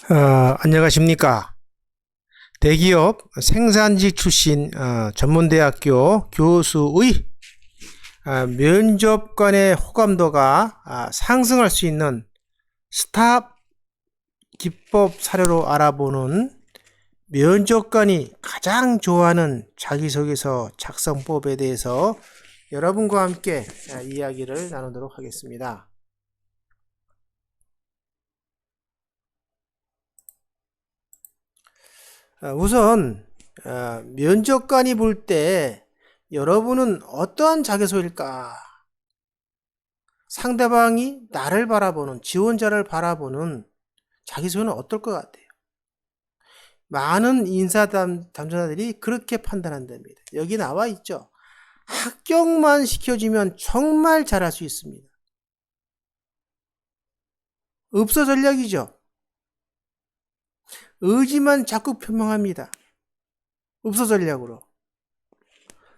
안녕하십니까. 대기업 생산직 출신 전문대학교 교수의 면접 관의 호감도가 상승할 수 있는 스탑 기법 사례로 알아보는 면접관이 가장 좋아하는 자기소개서 작성법에 대해서 여러분과 함께 이야기를 나누도록 하겠습니다. 우선 면접관이 볼 때 여러분은 어떠한 자기소개일까? 상대방이 나를 바라보는, 지원자를 바라보는 자기소개는 어떨 것 같아요? 많은 인사 담당자들이 그렇게 판단한답니다. 여기 나와 있죠. 합격만 시켜주면 정말 잘할 수 있습니다. 읍소 전략이죠. 의지만 자꾸 표명합니다. 읍소 전략으로.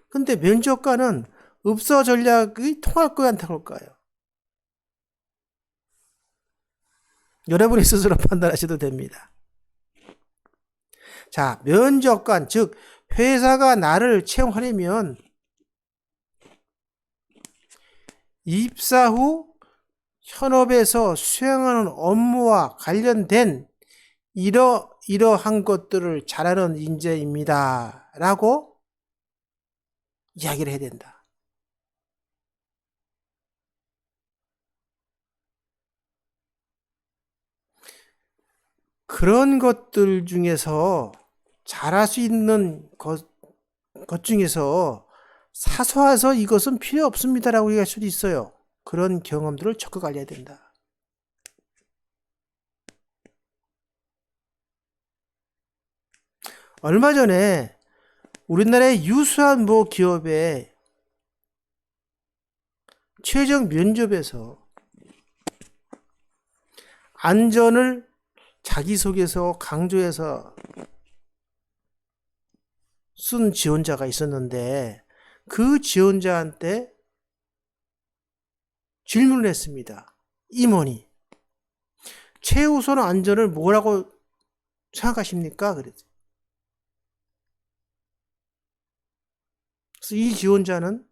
근데 면접관은 읍소 전략이 통할 거야, 안 통할까요? 여러분이 스스로 판단하셔도 됩니다. 자, 면접관, 즉 회사가 나를 채용하려면 입사 후 현업에서 수행하는 업무와 관련된 이러한 것들을 잘하는 인재입니다. 라고 이야기를 해야 된다. 그런 것들 중에서 잘할 수 있는 것 중에서 사소해서 이것은 필요 없습니다라고 얘기할 수도 있어요. 그런 경험들을 적극 알려야 된다. 얼마 전에 우리나라의 유수한 모 기업의 최종 면접에서 안전을 자기소개서 강조해서 쓴 지원자가 있었는데 그 지원자한테 질문을 했습니다. 임원이 최우선 안전을 뭐라고 생각하십니까? 그랬어요. 그래서 이 지원자는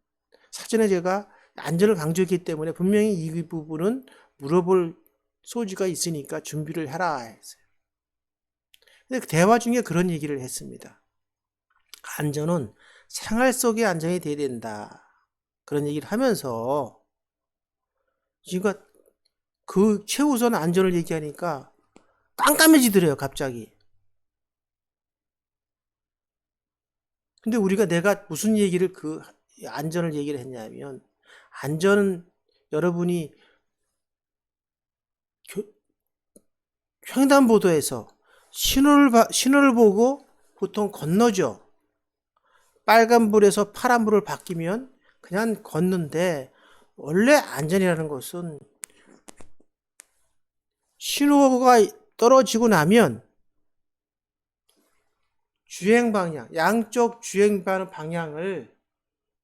사전에 제가 안전을 강조했기 때문에 분명히 이 부분은 물어볼 소지가 있으니까 준비를 해라 했어요. 근데 대화 중에 그런 얘기를 했습니다. 안전은 생활 속의 안전이 돼야 된다. 그런 얘기를 하면서 지금 그 최우선 안전을 얘기하니까 깜깜해지더래요, 갑자기. 근데 내가 무슨 얘기를 안전을 얘기를 했냐면, 안전은 여러분이 횡단보도에서 신호를 보고 보통 건너죠. 빨간불에서 파란불을 바뀌면 그냥 걷는데, 원래 안전이라는 것은 신호가 떨어지고 나면 주행 방향, 양쪽 주행 방향을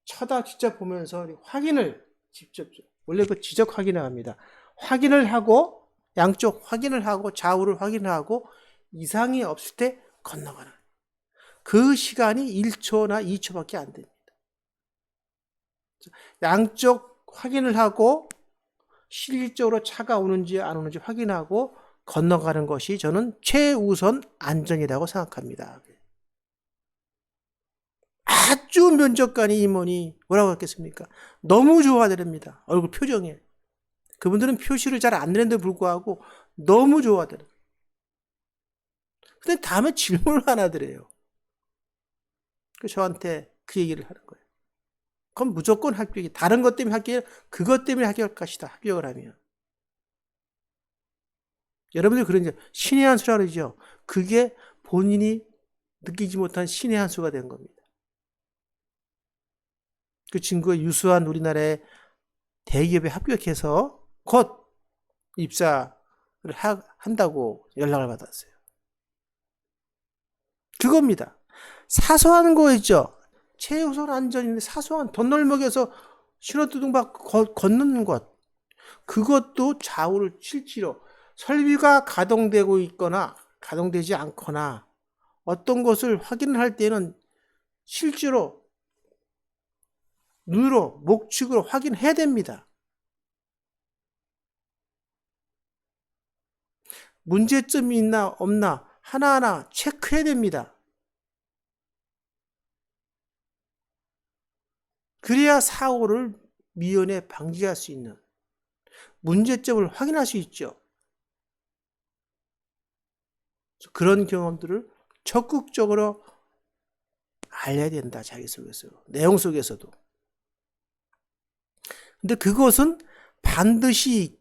직접 보면서 확인을 원래 그 지적 확인을 합니다. 확인을 하고, 양쪽 확인을 하고, 좌우를 확인하고, 이상이 없을 때 건너가는. 그 시간이 1초나 2초밖에 안 됩니다. 양쪽 확인을 하고, 실질적으로 차가 오는지 안 오는지 확인하고 건너가는 것이 저는 최우선 안전이라고 생각합니다. 아주 면접관이 임원이 뭐라고 했겠습니까? 너무 좋아드립니다. 얼굴 표정에. 그분들은 표시를 잘 안 내는데 불구하고 너무 좋아드려요. 근데 다음에 질문을 하나 드려요. 그래서 저한테 그 얘기를 하는 거예요. 그럼 무조건 합격이, 다른 것 때문에 합격이, 그것 때문에 합격할 것이다. 합격을 하면. 여러분들 그런 신의 한 수라 그러죠. 그게 본인이 느끼지 못한 신의 한 수가 된 겁니다. 그 친구가 유수한 우리나라의 대기업에 합격해서 곧 입사를 한다고 연락을 받았어요. 그겁니다. 사소한 거였죠. 최우선 안전인데 사소한 덧널먹여서 신호등 받고 걷는 것. 그것도 좌우를 실제로 설비가 가동되고 있거나 가동되지 않거나 어떤 것을 확인할 때는 실제로 눈으로 목축으로 확인해야 됩니다. 문제점이 있나 없나 하나하나 체크해야 됩니다. 그래야 사고를 미연에 방지할 수 있는, 문제점을 확인할 수 있죠. 그런 경험들을 적극적으로 알려야 된다. 자기 속에서, 내용 속에서도. 근데 그것은 반드시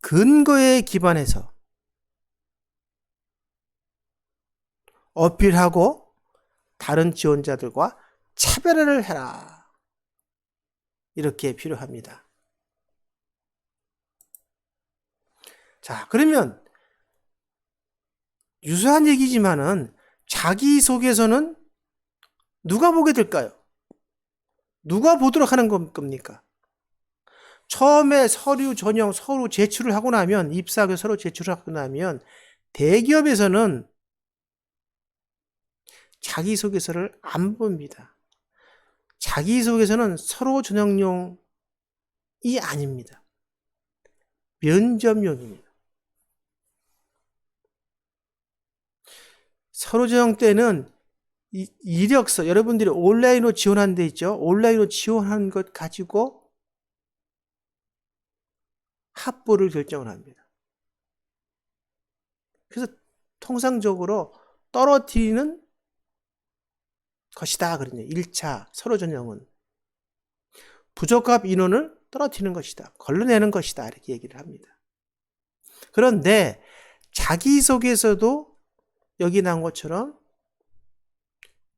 근거에 기반해서 어필하고 다른 지원자들과 차별화를 해라. 이렇게 필요합니다. 자, 그러면 유사한 얘기지만은 자기소개서는 누가 보게 될까요? 누가 보도록 하는 겁니까? 처음에 서류 전형, 서류 제출을 하고 나면, 입사하고 서류 제출을 하고 나면 대기업에서는 자기소개서를 안 봅니다. 자기소개서는 서류 전형용이 아닙니다. 면접용입니다. 서류 전형 때는 이력서, 여러분들이 온라인으로 지원한 데 있죠? 온라인으로 지원한 것 가지고 합부를 결정을 합니다. 그래서 통상적으로 떨어뜨리는 것이다. 그러네요. 1차 서류 전형은. 부적합 인원을 떨어뜨리는 것이다. 걸러내는 것이다. 이렇게 얘기를 합니다. 그런데 자기소개서도 여기 나온 것처럼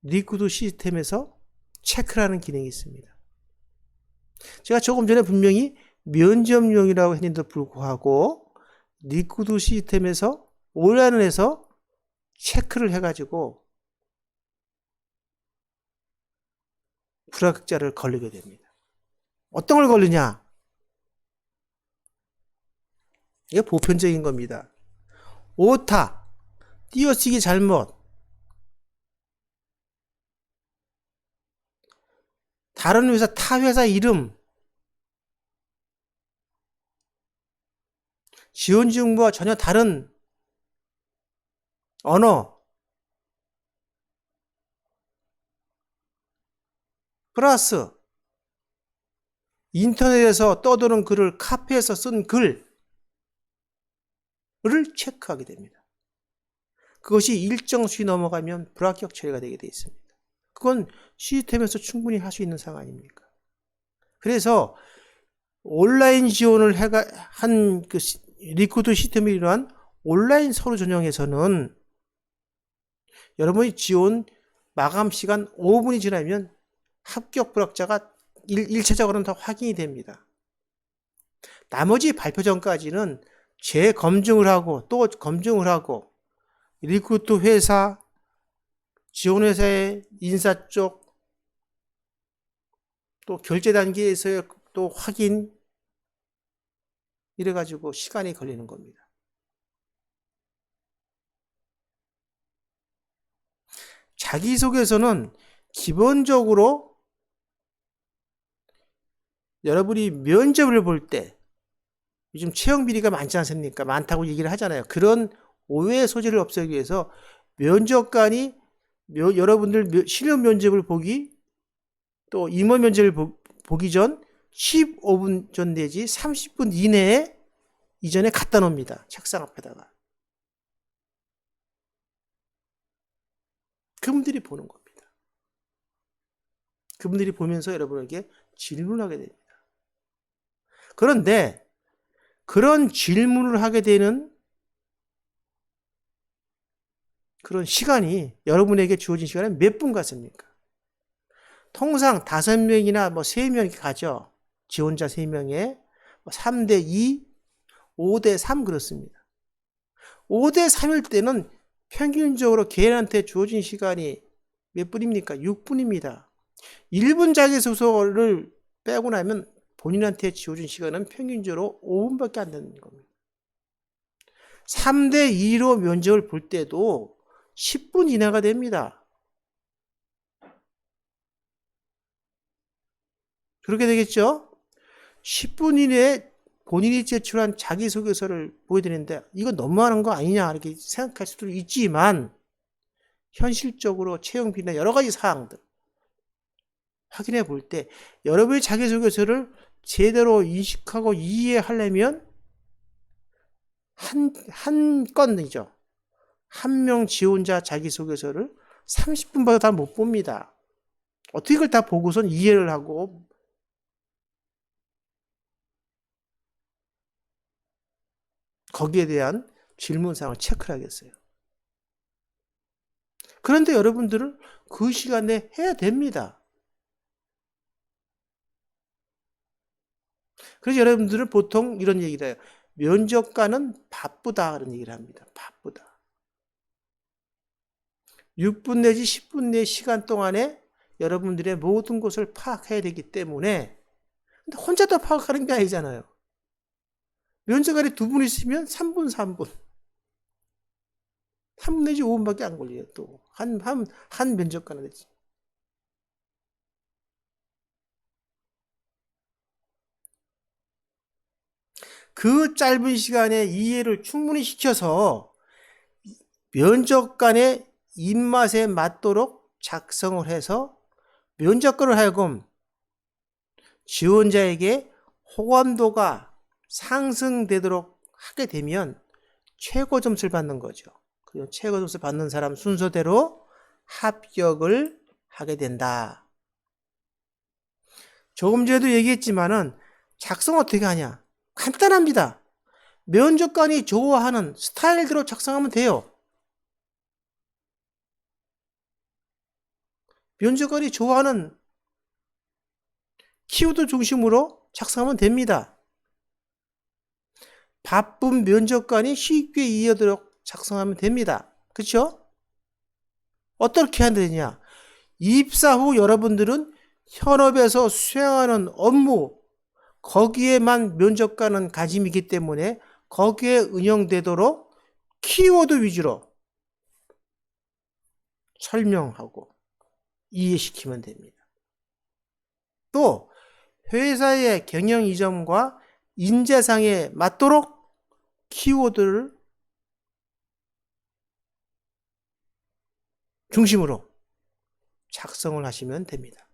리크루트 시스템에서 체크를 하는 기능이 있습니다. 제가 조금 전에 분명히 면접용이라고 했는데도 불구하고 리크루트 시스템에서 온라인에서 체크를 해가지고 불합격자를 걸리게 됩니다. 어떤 걸 걸리냐? 이게 보편적인 겁니다. 오타, 띄어쓰기 잘못, 다른 회사, 타 회사 이름, 지원 정보와 전혀 다른 언어, 플러스 인터넷에서 떠도는 글을 카피해서 쓴 글을 체크하게 됩니다. 그것이 일정 수위 넘어가면 불합격 처리가 되게 되어 있습니다. 그건 시스템에서 충분히 할 수 있는 상황 아닙니까? 그래서 온라인 지원을 한 그 리크루트 시스템이 이러한 온라인 서류 전형에서는 여러분이 지원 마감 시간 5분이 지나면 합격 불합격자가 1차적으로는 다 확인이 됩니다. 나머지 발표 전까지는 재검증을 하고 또 검증을 하고 리크루트 회사, 지원회사의 인사 쪽, 또 결제 단계에서의 또 확인, 이래가지고 시간이 걸리는 겁니다. 자기소개서는 기본적으로 여러분이 면접을 볼 때 요즘 채용 비리가 많지 않습니까? 많다고 얘기를 하잖아요. 그런 오해의 소지를 없애기 위해서 면접관이 여러분들 실력 면접을 보기 또 임원 면접을 보기 전 15분 전 내지 30분 이내에 이전에 갖다 놓습니다. 책상 앞에다가. 그분들이 보는 겁니다. 그분들이 보면서 여러분에게 질문하게 됩니다. 그런데 그런 질문을 하게 되는 그런 시간이 여러분에게 주어진 시간은 몇 분 같습니까? 통상 5명이나 3명이 가죠. 지원자 3명에 3대2, 5대3 그렇습니다. 5대3일 때는 평균적으로 개인한테 주어진 시간이 몇 분입니까? 6분입니다. 1분 자기소개서를 빼고 나면 본인한테 주어진 시간은 평균적으로 5분밖에 안 되는 겁니다. 3대 2로 면접을 볼 때도 10분 이내가 됩니다. 그렇게 되겠죠? 10분 이내에 본인이 제출한 자기소개서를 보여드리는데 이거 너무하는 거 아니냐 이렇게 생각할 수도 있지만 현실적으로 채용비나 여러 가지 사항들 확인해 볼 때 여러분의 자기소개서를 제대로 인식하고 이해하려면 한 건이죠. 한 명 지원자 자기소개서를 30분보다 다 못 봅니다. 어떻게 그걸 다 보고선 이해를 하고 거기에 대한 질문사항을 체크를 하겠어요. 그런데 여러분들은 그 시간에 해야 됩니다. 그래서 여러분들은 보통 이런 얘기를 해요. 면접관은 바쁘다 그런 얘기를 합니다. 바쁘다. 6분 내지 10분 내 시간 동안에 여러분들의 모든 것을 파악해야 되기 때문에 근데 혼자 다 파악하는 게 아니잖아요. 면접관이 2분 있으면 3분 3분 내지 5분밖에 안 걸려요. 또 한 면접관은 되지. 그 짧은 시간에 이해를 충분히 시켜서 면접관의 입맛에 맞도록 작성을 해서 면접관을 하여금 지원자에게 호감도가 상승되도록 하게 되면 최고 점수를 받는 거죠. 그리고 최고 점수를 받는 사람 순서대로 합격을 하게 된다. 조금 전에도 얘기했지만은 작성 어떻게 하냐? 간단합니다. 면접관이 좋아하는 스타일대로 작성하면 돼요. 면접관이 좋아하는 키워드 중심으로 작성하면 됩니다. 바쁜 면접관이 쉽게 이해하도록 작성하면 됩니다. 그렇죠? 어떻게 해야 되냐? 입사 후 여러분들은 현업에서 수행하는 업무 거기에만 면접관은 관심이기 때문에 거기에 응용되도록 키워드 위주로 설명하고 이해시키면 됩니다. 또 회사의 경영 이점과 인재상에 맞도록 키워드를 중심으로 작성을 하시면 됩니다.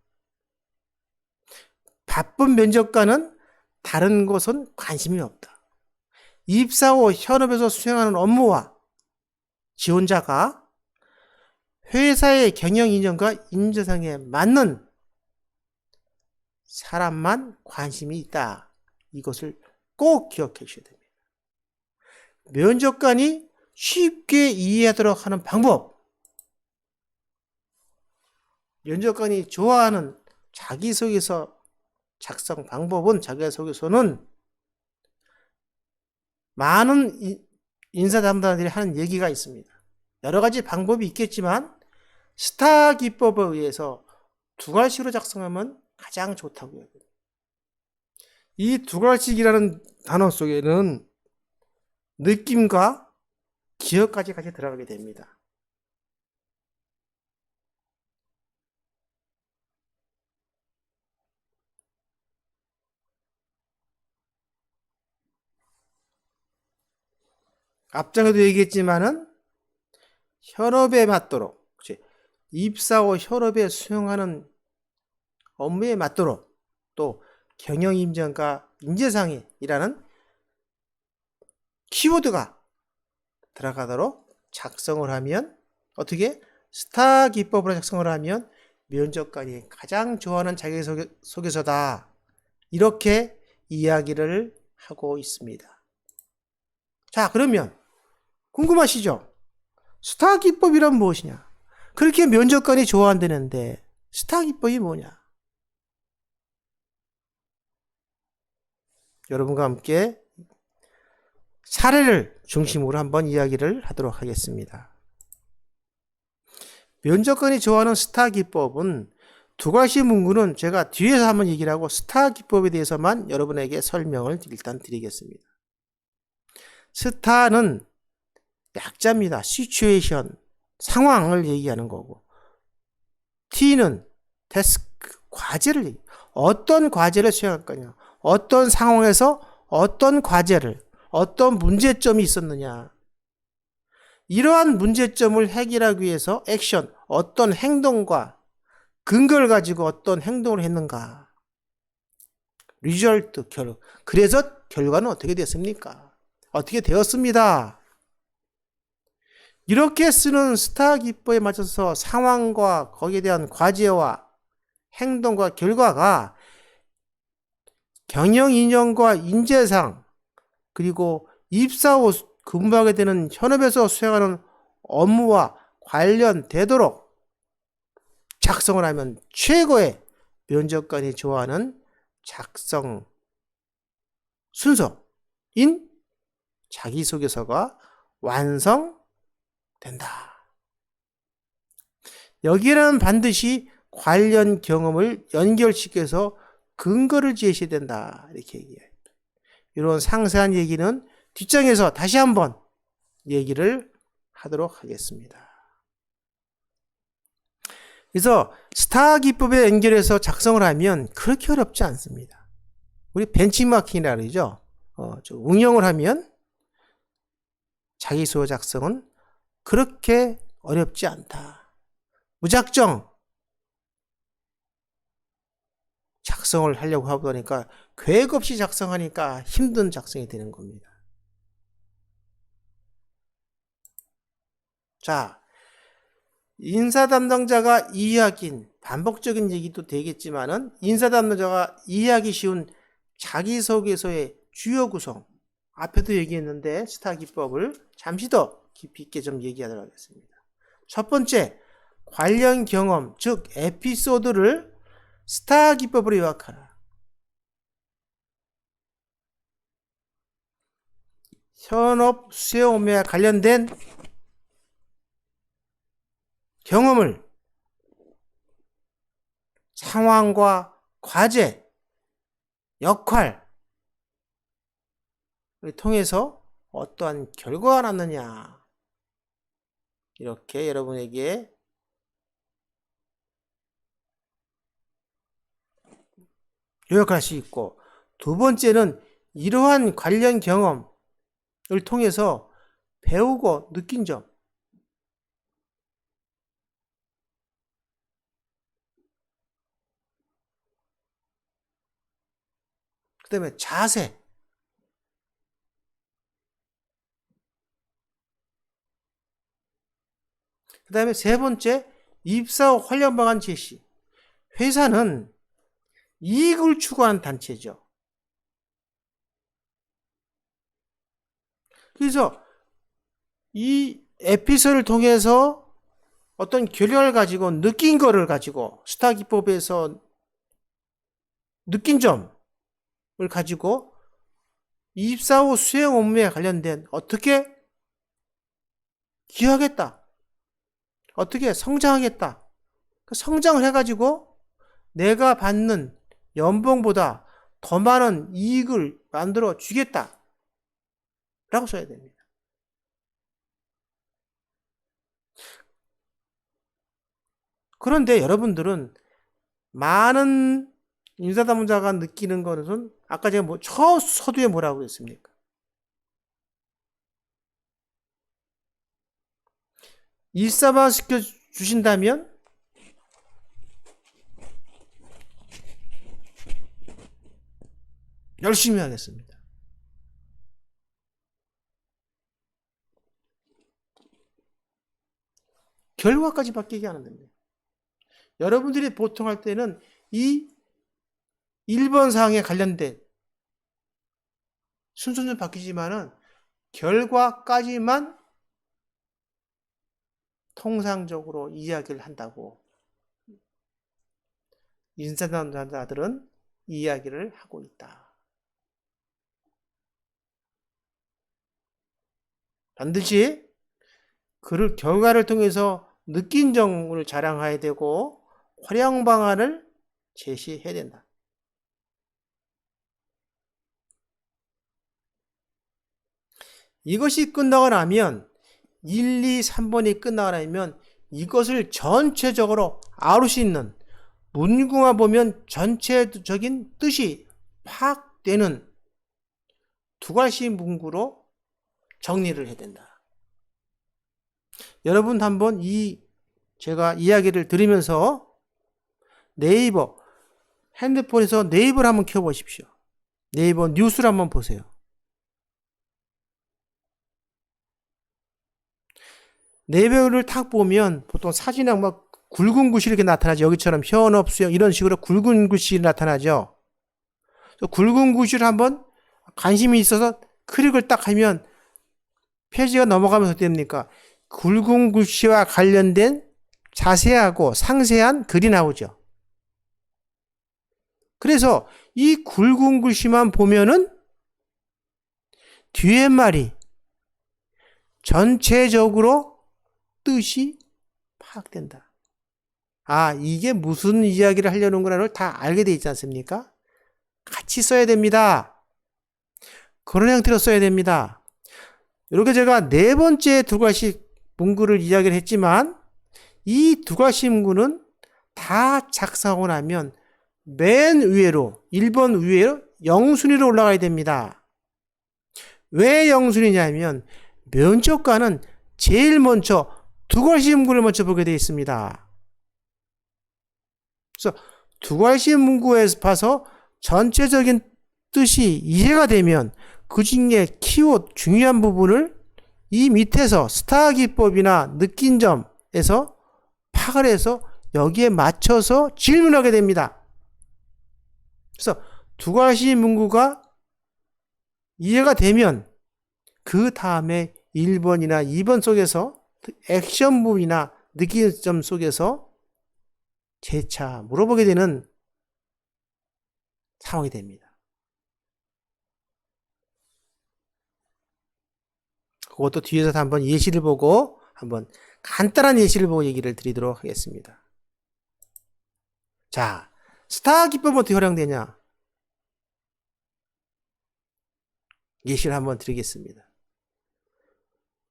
바쁜 면접관은 다른 것은 관심이 없다. 입사 후 현업에서 수행하는 업무와 지원자가 회사의 경영 이념과 인재상에 맞는 사람만 관심이 있다. 이것을 꼭 기억해 주셔야 됩니다. 면접관이 쉽게 이해하도록 하는 방법. 면접관이 좋아하는 자기소개서 작성 방법은 자기소개서는 많은 인사 담당자들이 하는 얘기가 있습니다. 여러 가지 방법이 있겠지만 스타 기법에 의해서 2가지로 작성하면 가장 좋다고 해요. 이 2가지라는 단어 속에는 느낌과 기억까지 같이 들어가게 됩니다. 앞장에도 얘기했지만은 현업에 맞도록, 입사 후 현업에 수행하는 업무에 맞도록 또 경영 임정과 인재상이라는 키워드가 들어가도록 작성을 하면 어떻게 스타 기법으로 작성을 하면 면접관이 가장 좋아하는 자기소개서다. 이렇게 이야기를 하고 있습니다. 자, 그러면 궁금하시죠? 스타 기법이란 무엇이냐? 그렇게 면접관이 좋아한다는데 스타 기법이 뭐냐? 여러분과 함께 사례를 중심으로 한번 이야기를 하도록 하겠습니다. 면접관이 좋아하는 스타 기법은 2가지 문구는 제가 뒤에서 한번 얘기를 하고 스타 기법에 대해서만 여러분에게 설명을 일단 드리겠습니다. 스타는 약자입니다. situation, 상황을 얘기하는 거고. T는 task, 과제를 얘기해요. 어떤 과제를 수행할 거냐. 어떤 상황에서 어떤 과제를, 어떤 문제점이 있었느냐. 이러한 문제점을 해결하기 위해서 액션, 어떤 행동과 근거를 가지고 어떤 행동을 했는가. result, 그래서 결과는 어떻게 됐습니까? 어떻게 되었습니다. 이렇게 쓰는 스타 기법에 맞춰서 상황과 거기에 대한 과제와 행동과 결과가 경영 인연과 인재상 그리고 입사 후 근무하게 되는 현업에서 수행하는 업무와 관련되도록 작성을 하면 최고의 면접관이 좋아하는 작성 순서인 자기소개서가 완성된다. 여기에는 반드시 관련 경험을 연결시켜서 근거를 제시해야 된다. 이렇게 얘기해요. 이런 상세한 얘기는 뒷장에서 다시 한번 얘기를 하도록 하겠습니다. 그래서 스타 기법에 연결해서 작성을 하면 그렇게 어렵지 않습니다. 우리 벤치마킹이라 그러죠. 응용을 하면 자기소개 작성은 그렇게 어렵지 않다. 무작정 작성을 하려고 하고 보니까 계획 없이 작성하니까 힘든 작성이 되는 겁니다. 자, 인사 담당자가 이해하긴 반복적인 얘기도 되겠지만은 인사 담당자가 이해하기 쉬운 자기소개서의 주요 구성 앞에도 얘기했는데 스타 기법을 잠시 더 깊이 있게 좀 얘기하도록 하겠습니다. 첫 번째, 관련 경험, 즉 에피소드를 스타 기법으로 요약하라. 현업 수행 업무와 관련된 경험을 상황과 과제, 역할을 통해서 어떠한 결과가 났느냐. 이렇게 여러분에게 요약할 수 있고, 두 번째는 이러한 관련 경험을 통해서 배우고 느낀 점, 그 다음에 자세, 그 다음에 세 번째, 입사 후 관련 방안 제시. 회사는 이익을 추구하는 단체죠. 그래서 이 에피소드를 통해서 어떤 결과를 가지고 느낀 거를 가지고 스타 기법에서 느낀 점을 가지고 입사 후 수행 업무에 관련된 어떻게 기여하겠다. 어떻게 성장하겠다. 성장을 해가지고 내가 받는 연봉보다 더 많은 이익을 만들어 주겠다. 라고 써야 됩니다. 그런데 여러분들은 많은 인사담당자가 느끼는 것은 아까 제가 첫 서두에 뭐라고 했습니까? 일사만 시켜주신다면 열심히 하겠습니다. 결과까지 바뀌게 하는 겁니다. 여러분들이 보통 할 때는 이 1번 사항에 관련된 순서는 바뀌지만은 결과까지만 통상적으로 이야기를 한다고 인사담당자들은 이야기를 하고 있다. 반드시 그 결과를 통해서 느낀 점을 자랑해야 되고 활용 방안을 제시해야 된다. 이것이 끝나고 나면 1, 2, 3번이 끝나가려면 이것을 전체적으로 아울 수 있는, 문구만 보면 전체적인 뜻이 파악되는 두 가지 문구로 정리를 해야 된다. 여러분 한번 제가 이야기를 들으면서 네이버, 핸드폰에서 네이버를 한번 켜보십시오. 네이버 뉴스를 한번 보세요. 네이버를 탁 보면 보통 사진에 막 굵은 글씨 이렇게 나타나죠. 여기처럼 현업, 수영 이런 식으로 굵은 글씨 나타나죠. 굵은 글씨를 한번 관심이 있어서 클릭을 딱 하면 페이지가 넘어가면서 어떻게 됩니까? 굵은 글씨와 관련된 자세하고 상세한 글이 나오죠. 그래서 이 굵은 글씨만 보면은 뒤에 말이 전체적으로 뜻이 파악된다. 아, 이게 무슨 이야기를 하려는 거라를 다 알게 돼 있지 않습니까? 같이 써야 됩니다. 그런 형태로 써야 됩니다. 이렇게 제가 네 번째 두 가지 문구를 이야기를 했지만 이 두 가지 문구는 다 작성하고 나면 맨 위로 1번 위로 영순위로 올라가야 됩니다. 왜 영순위냐면 면접관은 제일 먼저 두 가지 문구를 먼저 보게 되어 있습니다. 그래서 두 가지 문구에서 봐서 전체적인 뜻이 이해가 되면 그 중에 키워드 중요한 부분을 이 밑에서 스타 기법이나 느낀 점에서 파악을 해서 여기에 맞춰서 질문하게 됩니다. 그래서 두 가지 문구가 이해가 되면 그 다음에 1번이나 2번 속에서 액션 부분이나 느낀 점 속에서 재차 물어보게 되는 상황이 됩니다. 그것도 뒤에서 한번 예시를 보고 한번 간단한 예시를 보고 얘기를 드리도록 하겠습니다. 자, 스타 기법은 어떻게 활용되냐? 예시를 한번 드리겠습니다.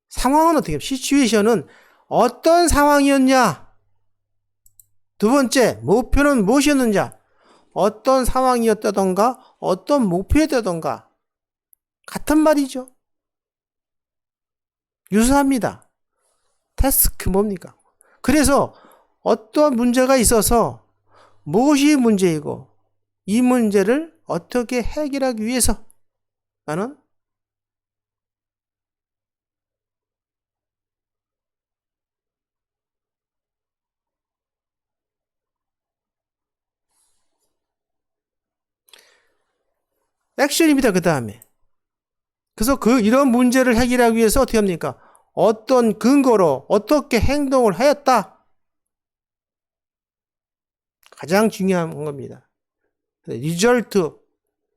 상황은 어떻게, 시츄에이션은 어떤 상황이었냐? 두 번째, 목표는 무엇이었는지, 어떤 상황이었다던가, 어떤 목표였다던가, 같은 말이죠. 유사합니다. 태스크 뭡니까? 그래서 어떤 문제가 있어서 무엇이 문제이고, 이 문제를 어떻게 해결하기 위해서 나는 액션입니다. 그 다음에. 그래서 이런 문제를 해결하기 위해서 어떻게 합니까? 어떤 근거로 어떻게 행동을 하였다. 가장 중요한 겁니다. 리절트.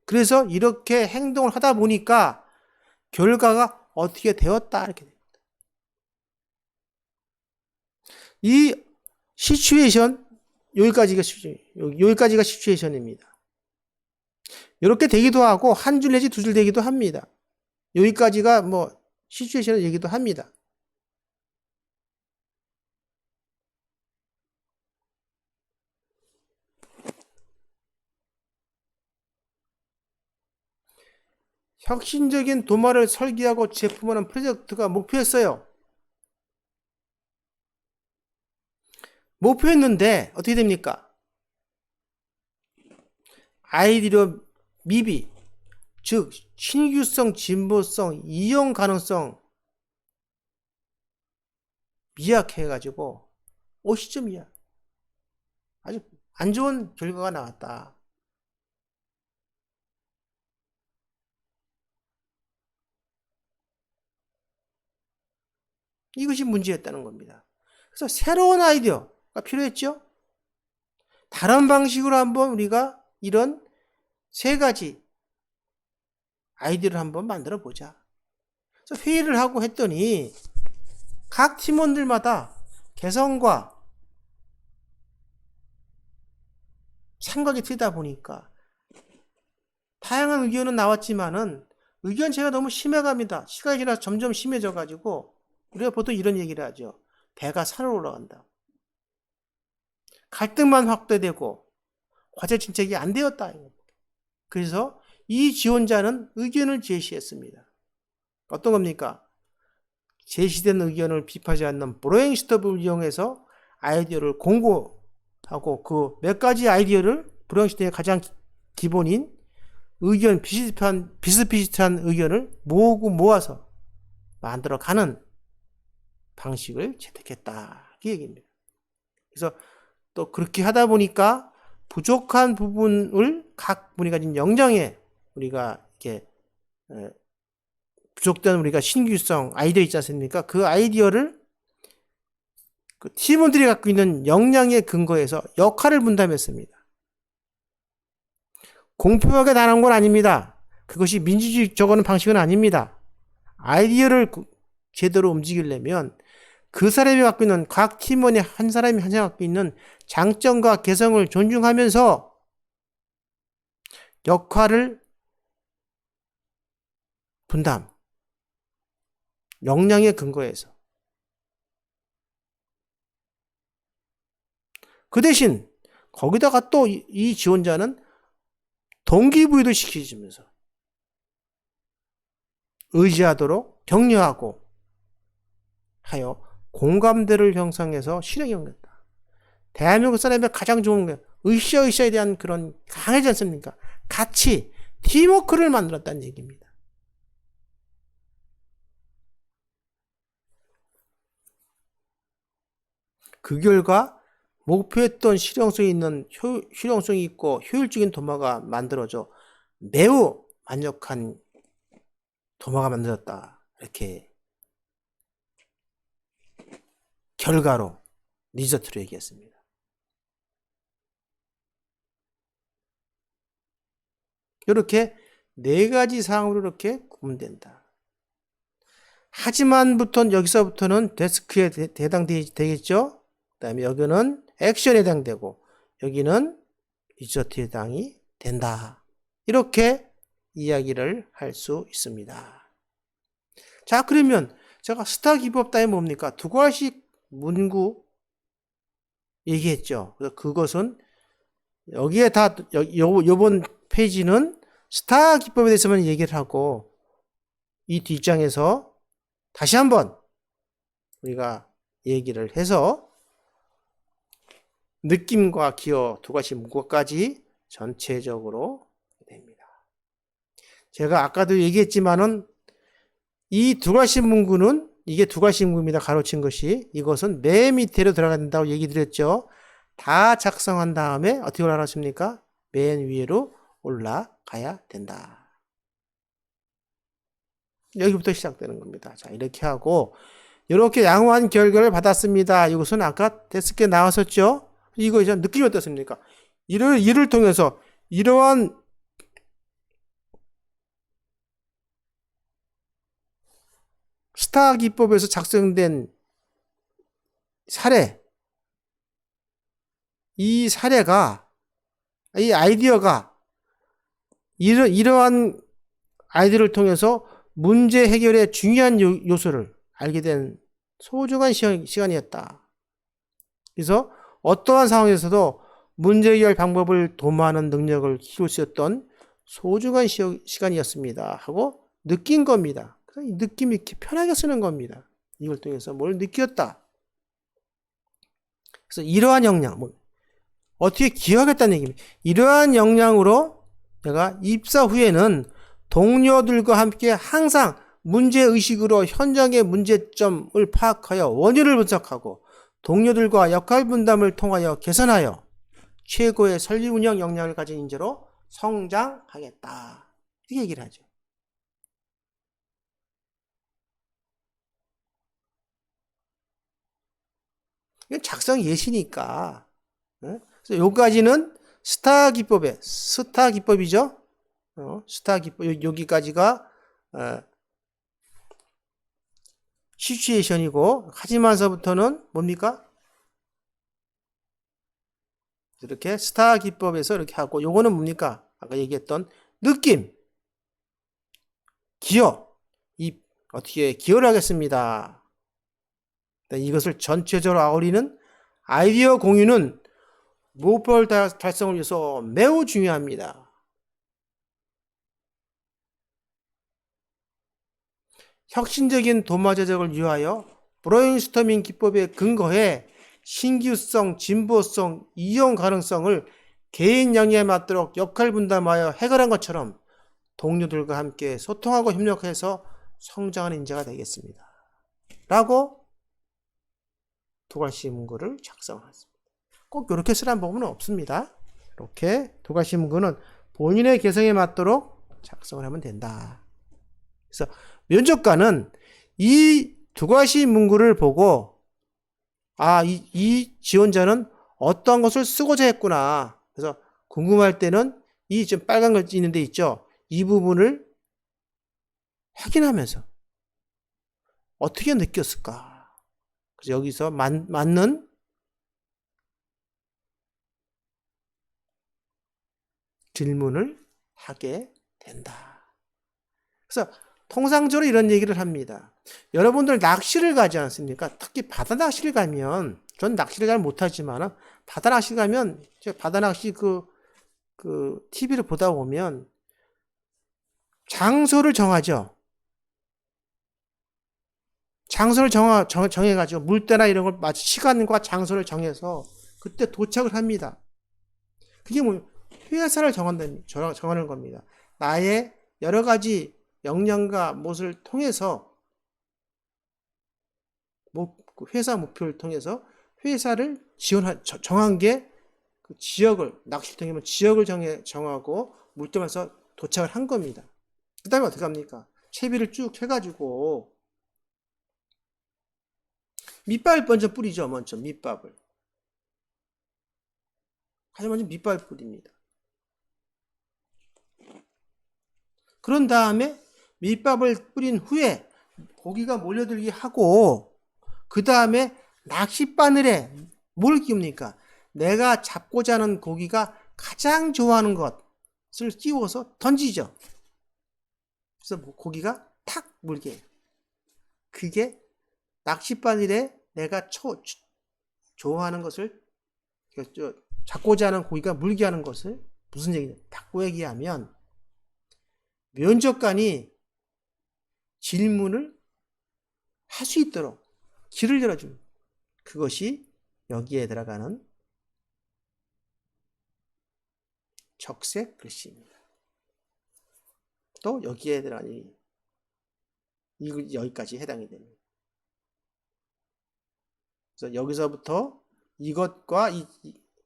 그래서 이렇게 행동을 하다 보니까 결과가 어떻게 되었다. 이렇게 됩니다. 이 시츄에이션, 여기까지가 시츄에이션입니다. 이렇게 되기도 하고 한 줄 내지 두 줄 되기도 합니다. 여기까지가 시츄에이션을 얘기도 합니다. 혁신적인 도마를 설계하고 제품화하는 프로젝트가 목표였어요. 목표였는데 어떻게 됩니까? 아이디어 미비, 즉 신규성, 진보성, 이용 가능성 미약해가지고 50점이야. 아주 안 좋은 결과가 나왔다. 이것이 문제였다는 겁니다. 그래서 새로운 아이디어가 필요했죠. 다른 방식으로 한번 우리가 이런 세 가지 아이디어를 한번 만들어 보자. 그래서 회의를 하고 했더니 각 팀원들마다 개성과 생각이 틀리다 보니까 다양한 의견은 나왔지만은 의견 차이가 너무 심해갑니다. 시간이 지나서 점점 심해져가지고 우리가 보통 이런 얘기를 하죠. 배가 산으로 올라간다. 갈등만 확대되고 과제 진척이 안 되었다. 그래서 이 지원자는 의견을 제시했습니다. 어떤 겁니까? 제시된 의견을 비판하지 않는 브레인스토밍을 이용해서 아이디어를 공고하고 그 몇 가지 아이디어를 브레인스토밍의 가장 기본인 의견, 비슷비슷한 의견을 모으고 모아서 만들어가는 방식을 채택했다. 그 얘기입니다. 그래서 또 그렇게 하다 보니까 부족한 부분을 각 분이 가진 역량에 우리가 이렇게 부족된 우리가 신규성 아이디어 있지 않습니까? 그 아이디어를 그 팀원들이 갖고 있는 역량에 근거해서 역할을 분담했습니다. 공평하게 나눈 건 아닙니다. 그것이 민주주의적인 방식은 아닙니다. 아이디어를 제대로 움직이려면 그 사람이 갖고 있는 각 팀원의 한 사람이 한 사람이 갖고 있는 장점과 개성을 존중하면서 역할을 분담, 역량에 근거해서 그 대신 거기다가 또 이 지원자는 동기부여도 시켜주면서 의지하도록 격려하고 하여 공감대를 형성해서 실행에 옮겼다. 대한민국 사람의 가장 좋은 게 으쌰으쌰에 대한 그런 강하지 않습니까? 같이 팀워크를 만들었다는 얘기입니다. 그 결과 목표했던 실용성이 있고 효율적인 도마가 만들어져 매우 만족한 도마가 만들어졌다. 이렇게 결과로 리저트로 얘기했습니다. 이렇게 네 가지 사항으로 이렇게 구분된다. 하지만부터 여기서부터는 데스크에 해당되겠죠. 그 다음에 여기는 액션에 해당되고 여기는 리저트에 해당이 된다. 이렇게 이야기를 할 수 있습니다. 자, 그러면 제가 스타 기법 따위 뭡니까? 두 가지씩 문구 얘기했죠. 그래서 그것은 여기에 다 요번 페이지는 스타 기법에 대해서만 얘기를 하고 이 뒷장에서 다시 한번 우리가 얘기를 해서 느낌과 기어 두 가지 문구까지 전체적으로 됩니다. 제가 아까도 얘기했지만은 이 두 가지 문구는 이게 두 가지 문구입니다. 가로친 것이 이것은 맨 밑으로 들어가야 된다고 얘기 드렸죠. 다 작성한 다음에 어떻게 올라가십니까? 맨 위로 올라가야 된다. 여기부터 시작되는 겁니다. 자, 이렇게 하고 이렇게 양호한 결과를 받았습니다. 이것은 아까 데스크에 나왔었죠. 이거 이제 느낌이 어떻습니까? 이를 통해서 이러한 스타 기법에서 작성된 사례, 이 사례가, 이 아이디어가 이러한 아이디어를 통해서 문제 해결의 중요한 요소를 알게 된 소중한 시간이었다. 그래서 어떠한 상황에서도 문제 해결 방법을 도모하는 능력을 키울 수 있었던 소중한 시간이었습니다. 하고 느낀 겁니다. 이 느낌이 이렇게 편하게 쓰는 겁니다. 이걸 통해서 뭘 느꼈다. 그래서 이러한 역량, 어떻게 기억하겠다는 얘기입니다. 이러한 역량으로 내가 입사 후에는 동료들과 함께 항상 문제의식으로 현장의 문제점을 파악하여 원인을 분석하고 동료들과 역할 분담을 통하여 개선하여 최고의 설비 운영 역량을 가진 인재로 성장하겠다. 이렇게 얘기를 하죠. 이건 작성 예시니까. 그래서 여기까지는 스타 기법이죠. 스타 기법, 여기까지가 시츄에이션이고, 하지만서부터는 뭡니까? 이렇게 스타 기법에서 이렇게 하고, 요거는 뭡니까? 아까 얘기했던 느낌, 기여, 어떻게 기여를 하겠습니다. 이것을 전체적으로 아우리는 아이디어 공유는 목표 달성을 위해서 매우 중요합니다. 혁신적인 도마 제작을 위하여 브레인스토밍 기법에 근거해 신규성, 진보성, 이용 가능성을 개인 영역에 맞도록 역할 분담하여 해결한 것처럼 동료들과 함께 소통하고 협력해서 성장하는 인재가 되겠습니다. 라고 도갈시 문구를 작성했습니다. 꼭 이렇게 쓰라는 법은 없습니다. 이렇게 도갈시 문구는 본인의 개성에 맞도록 작성을 하면 된다. 그래서 면접관은 이 도갈시 문구를 보고 이 지원자는 어떤 것을 쓰고자 했구나. 그래서 궁금할 때는 이 지금 빨간 걸 있는 데 있죠. 이 부분을 확인하면서 어떻게 느꼈을까? 그래서 여기서 맞는 질문을 하게 된다. 그래서 통상적으로 이런 얘기를 합니다. 여러분들 낚시를 가지 않습니까? 특히 바다 낚시를 가면, 전 낚시를 잘 못하지만, 바다 낚시 가면, 바다 낚시 TV를 보다 보면, 장소를 정하죠. 장소를 정해가지고, 물때나 이런 걸 마치 시간과 장소를 정해서, 그때 도착을 합니다. 그게 회사를 정하는 겁니다. 나의 여러 가지 역량과 무엇을 통해서 회사 목표를 통해서 회사를 정한 게 그 지역을 낚시를 통해 지역을 정하고 물점에서 도착을 한 겁니다. 그 다음에 어떻게 합니까? 채비를 쭉 해가지고 밑밥을 먼저 뿌리죠. 먼저 밑밥을 가장 먼저 밑밥을 뿌립니다. 그런 다음에 밑밥을 뿌린 후에 고기가 몰려들게 하고 그 다음에 낚싯바늘에 뭘 끼웁니까? 내가 잡고자 하는 고기가 가장 좋아하는 것을 끼워서 던지죠. 그래서 고기가 탁 물게 해요. 그게 낚싯바늘에 내가 좋아하는 것을 잡고자 하는 고기가 물게 하는 것을 무슨 얘기냐? 바꿔 얘기하면 면접관이 질문을 할 수 있도록 길을 열어줍니다. 그것이 여기에 들어가는 적색 글씨입니다. 또 여기에 들어가는 여기까지 해당이 됩니다. 그래서 여기서부터 이것과 이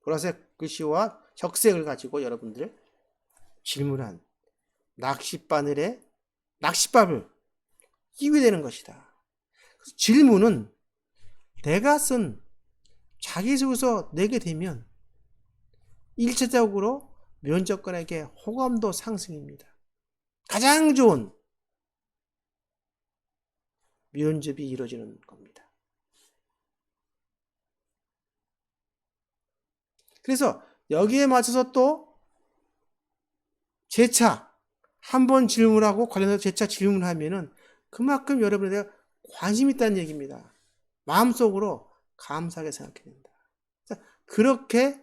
보라색 글씨와 적색을 가지고 여러분들 질문한 낚싯바늘에 낚싯밥을 끼게 되는 것이다. 질문은 내가 쓴 자기소개서 내게 되면 1차적으로 면접관에게 호감도 상승입니다. 가장 좋은 면접이 이루어지는 겁니다. 그래서 여기에 맞춰서 또 재차 한번 질문하고 관련해서 재차 질문하면은 그만큼 여러분에 관심이 있다는 얘기입니다. 마음속으로 감사하게 생각해야 된다. 그렇게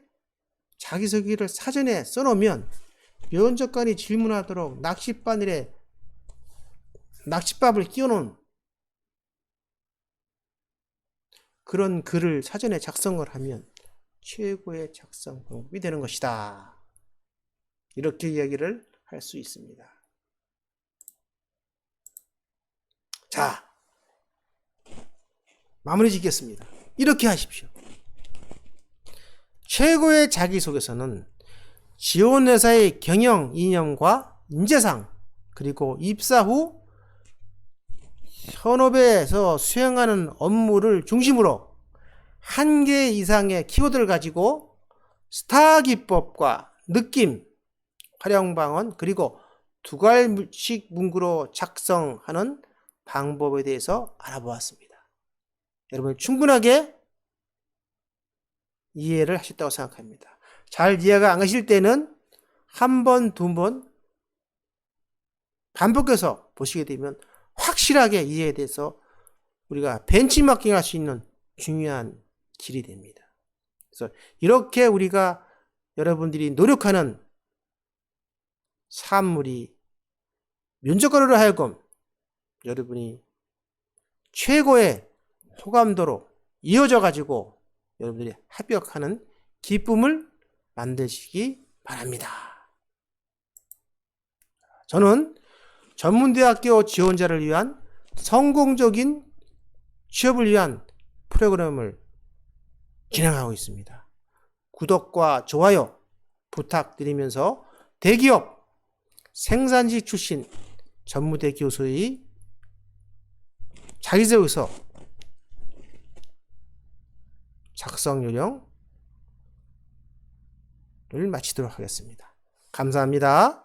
자기소개를 사전에 써놓으면 면접관이 질문하도록 낚싯바늘에 낚싯밥을 끼워놓은 그런 글을 사전에 작성을 하면 최고의 작성 방법이 되는 것이다. 이렇게 이야기를 할 수 있습니다. 자, 마무리 짓겠습니다. 이렇게 하십시오. 최고의 자기소개서는 지원회사의 경영 이념과 인재상 그리고 입사 후 현업에서 수행하는 업무를 중심으로 1개 이상의 키워드를 가지고 스타 기법과 느낌, 활용 방언 그리고 두괄식 문구로 작성하는 방법에 대해서 알아보았습니다. 여러분 충분하게 이해를 하셨다고 생각합니다. 잘 이해가 안 가실 때는 한 번, 두 번 반복해서 보시게 되면 확실하게 이해에 대해서 우리가 벤치마킹 할 수 있는 중요한 길이 됩니다. 그래서 이렇게 우리가 여러분들이 노력하는 산물이 면접관으로 하여금 여러분이 최고의 호감도로 이어져 가지고 여러분들이 합격하는 기쁨을 만드시기 바랍니다. 저는 전문대학교 지원자를 위한 성공적인 취업을 위한 프로그램을 진행하고 있습니다. 구독과 좋아요 부탁드리면서 대기업 생산직 출신 전무대 교수의 자기소개서 작성 요령을 마치도록 하겠습니다. 감사합니다.